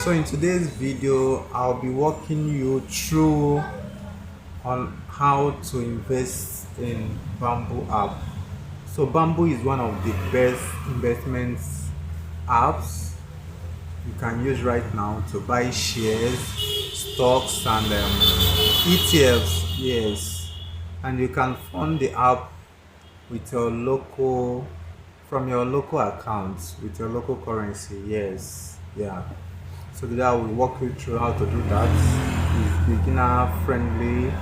So in today's video, I'll be walking you through on how to invest in Bamboo app. So Bamboo is one of the best investments apps you can use right now to buy shares, stocks, and ETFs. Yes, and you can fund the app with your local from your local accounts with your local currency. Yes, yeah. So today I will walk you through how to do that. It's beginner friendly,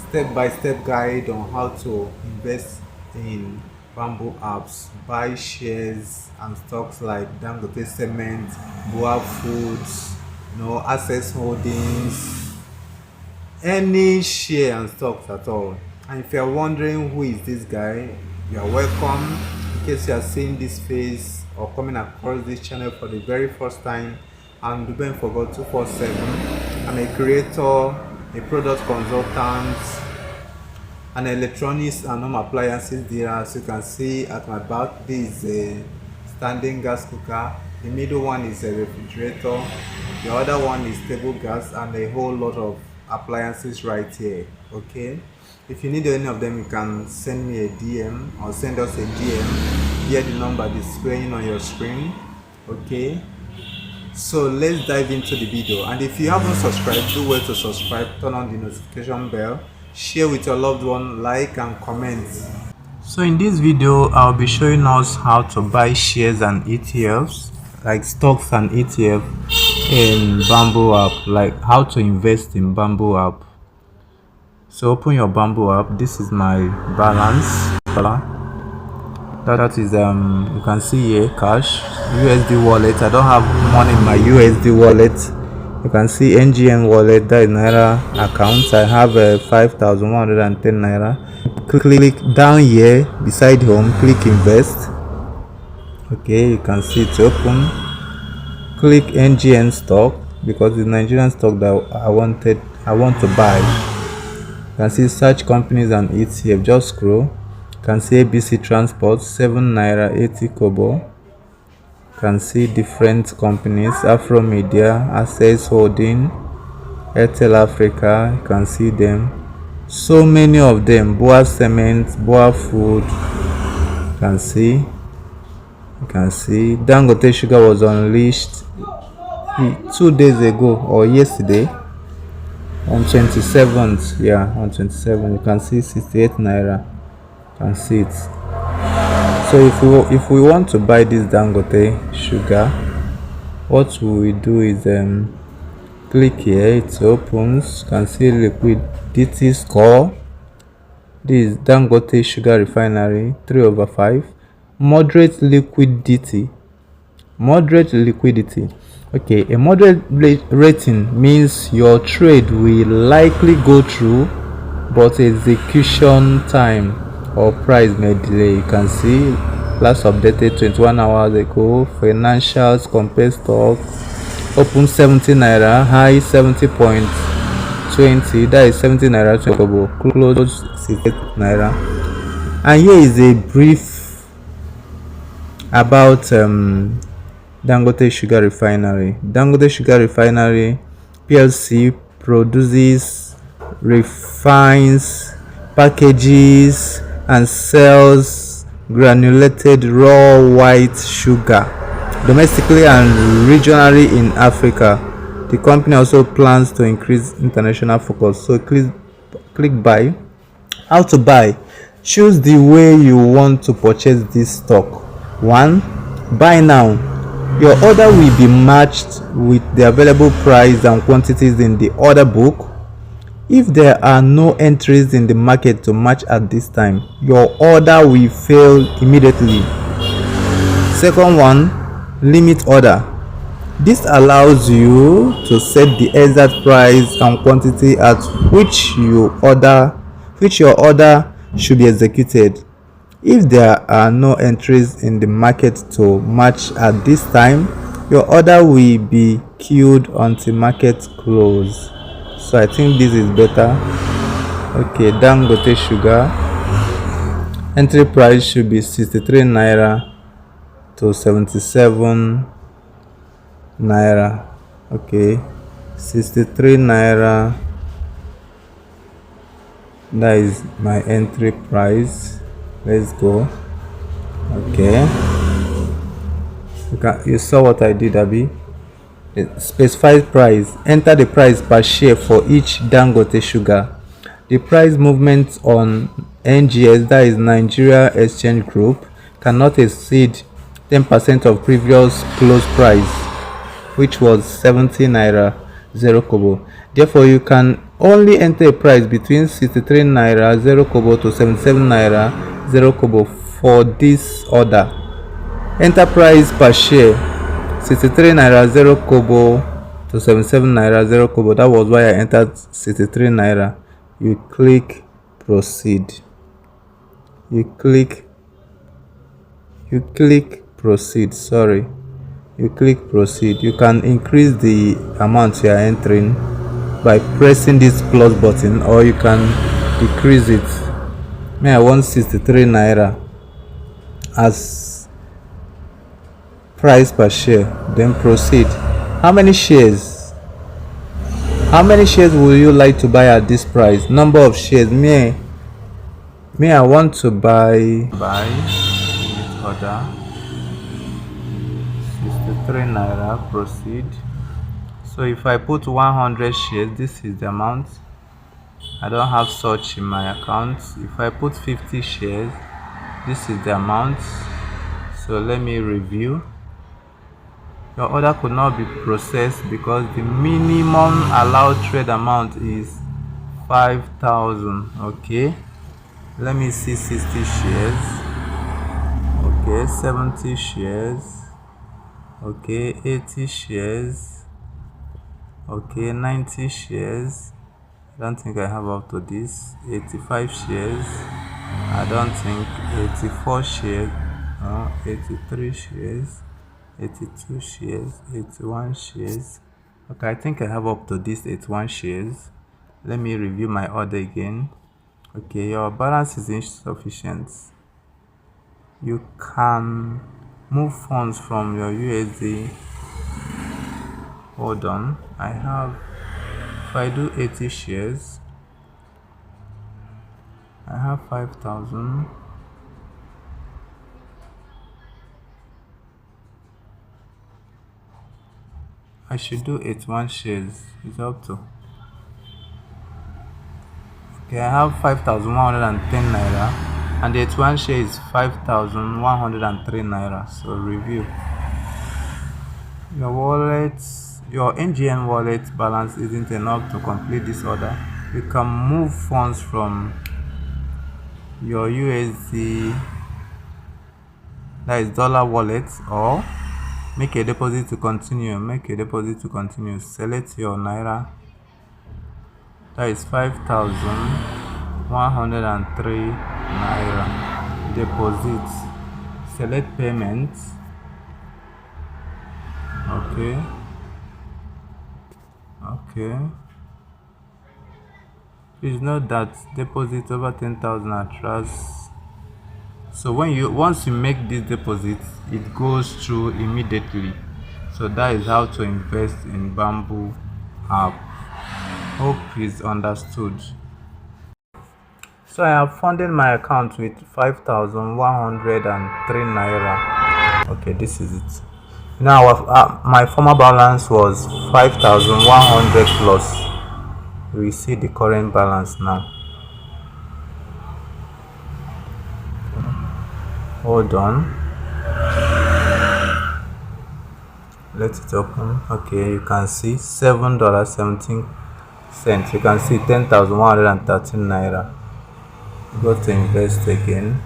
step-by-step guide on how to invest in Bamboo apps, buy shares and stocks like Dangote Cement, Boa Foods, Access Holdings, any share and stocks at all. And if you're wondering who is this guy, you're welcome. In case you are seeing this face or coming across this channel for the very first time, I'm Duben for God 247. I'm a creator, a product consultant, an electronics and home appliances dealer. As you can see at my back, this is a standing gas cooker. The middle one is a refrigerator. The other one is table gas and a whole lot of appliances right here. Okay, if you need any of them, you can send me a DM or send us a DM. Here the number displaying on your screen. Okay, so let's dive into the video. And if you haven't subscribed, do well to subscribe, turn on the notification bell, share with your loved one, like and comment. So in this video, I'll be showing us how to buy shares and ETFs, like stocks and ETF in Bamboo app, like how to invest in Bamboo app. So open your Bamboo app. This is my balance. That is you can see here cash, USD wallet. I don't have money in my USD wallet. You can see NGN wallet, that is Naira account. I have 5,110 Naira. Click down here beside home, click invest. Okay, you can see it open. Click NGN stock because it's Nigerian stock that I want to buy. You can see search companies and ETF. Just scroll. You can see ABC Transport, 7 Naira 80 Kobo. You can see different companies: Afro Media, Access Holding, Airtel Africa. You can see them, so many of them. Boa Cement, Boa Food. You can see Dangote Sugar was unleashed 2 days ago or yesterday on 27th. Yeah, on 27th. You can see 68 Naira. You can see it. So if we want to buy this Dangote Sugar, what we do is click here. It opens. You can see liquidity score. This is Dangote Sugar Refinery, 3/5. Moderate liquidity. Okay, a moderate rating means your trade will likely go through, but execution time or price may delay. You can see last updated 21 hours ago. Financials compare stock. Open 70 Naira, high 70.20. That is 70 Naira 20 Kobo. Close 68 Naira. And here is a brief about Dangote Sugar Refinery. Dangote Sugar Refinery PLC produces, refines, packages and sells granulated raw white sugar domestically and regionally in Africa. The company also plans to increase international focus. So click buy. How to buy? Choose the way you want to purchase this stock. 1. Buy now. Your order will be matched with the available price and quantities in the order book. If there are no entries in the market to match at this time, your order will fail immediately. Second one, limit order. This allows you to set the exact price and quantity at which your order should be executed. If there are no entries in the market to match at this time, your order will be queued until market close. So I think this is better. Okay, Dangote Sugar. Entry price should be 63 Naira to 77 Naira. Okay, 63 naira. That is my entry price. Let's go. Okay, you saw what I did, Abby. Specified price. Enter the price per share for each Dangote sugar. The price movement on NGX, that is Nigeria Exchange Group, cannot exceed 10% of previous close price, which was 70 naira 0 kobo. Therefore, you can only enter a price between 63 naira 0 kobo to 77 naira 0 kobo for this order. Enter price per share 63 naira 0 kobo to 77 naira 0 kobo. That was why I entered 63 naira. You click proceed. You click proceed. Sorry. You click proceed. You can increase the amount you are entering by pressing this plus button, or you can decrease it. I want 63 naira as price per share. Then proceed. How many shares will you like to buy at this price? Number of shares. Me I want to buy order 63 naira. Proceed. So if I put 100 shares, this is the amount. I don't have such in my account. If I put 50 shares, this is the amount. So let me review. Your order could not be processed because the minimum allowed trade amount is 5,000. Okay, let me see. 60 shares. Okay, 70 shares. Okay, 80 shares. Okay, 90 shares. I don't think I have up to this. 85 shares. I don't think. 84 shares. No. 83 shares. 82 shares. 81 shares. Okay, I think I have up to this 81 shares. Let me review my order again. Okay, your balance is insufficient. You can move funds from your USD. Hold on. If I do 80 shares, I have 5,000. I should do 81 shares. It's up to. Okay, I have 5,110 naira, and the 81 share is 5,103 naira. So review. Your NGN wallet balance isn't enough to complete this order. You can move funds from your USD, that is dollar wallet, or make a deposit to continue. Select your naira, that is 5,103 naira. Deposit. Select payment. Okay, please note that deposit over 10,000 attracts. So once you make this deposit, it goes through immediately. So that is how to invest in Bamboo app. Hope is understood. So I have funded my account with 5,103 naira. Okay, this is it. Now my former balance was 5,100 plus. We see the current balance now. Hold on, let it open. Okay, you can see $7.17. You can see 10,113 naira. Go to invest again.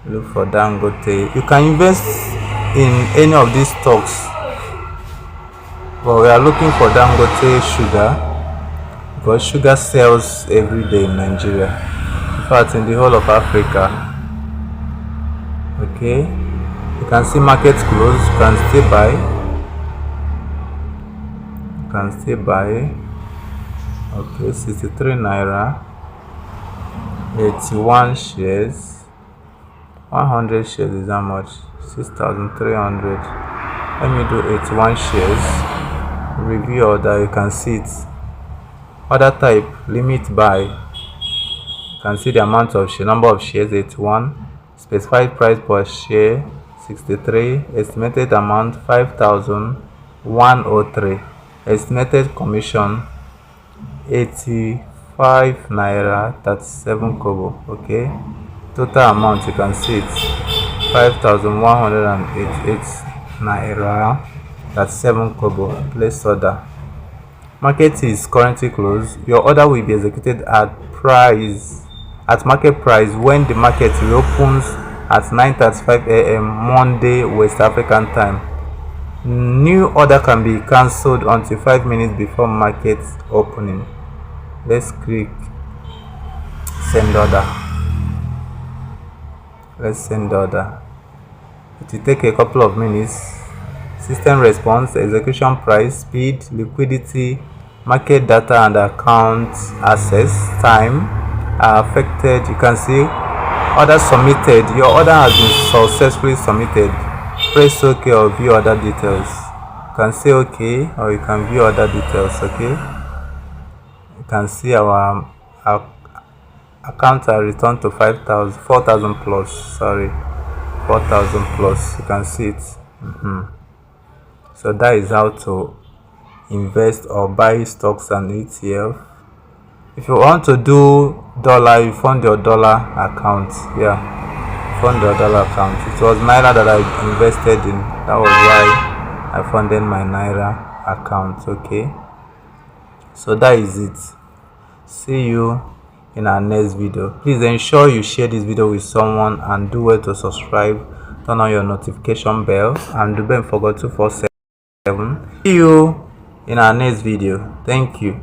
Look for Dangote. You can invest in any of these stocks, but we are looking for Dangote sugar because sugar sells every day in Nigeria, in fact in the whole of Africa. Okay, you can see market close. You can still buy. Okay, 63 naira. 81 shares. 100 shares is how much? 6,300. Let me do 81 shares. review order, you can see it. Order type, limit buy, you can see the amount of share, number of shares 81, specified price per share 63, estimated amount 5,103, estimated commission 85 naira 37 kobo. Okay, total amount, you can see it, 5,188 naira 37 kobo. Place order. Market is currently closed. Your order will be executed at market price when the market reopens at 9:35 a.m. Monday West African time. New order can be cancelled until 5 minutes before market opening. Let's click send order. Let's send order. It will take a couple of minutes. System response, execution price, speed, liquidity, market data and account access time are affected. You can see order submitted. Your order has been successfully submitted. Press OK or view other details. You can say OK or you can view other details. Okay, you can see our account are returned to 4,000 plus. Sorry, 4,000 plus. You can see it. So that is how to invest or buy stocks and ETF. If you want to do dollar, you fund your dollar account. Yeah, fund your dollar account. It was naira that I invested in. That was why I funded my naira account. Okay, so that is it. See you in our next video. Please ensure you share this video with someone and do well to subscribe, turn on your notification bell, and don't forget 247. See you in our next video. Thank you.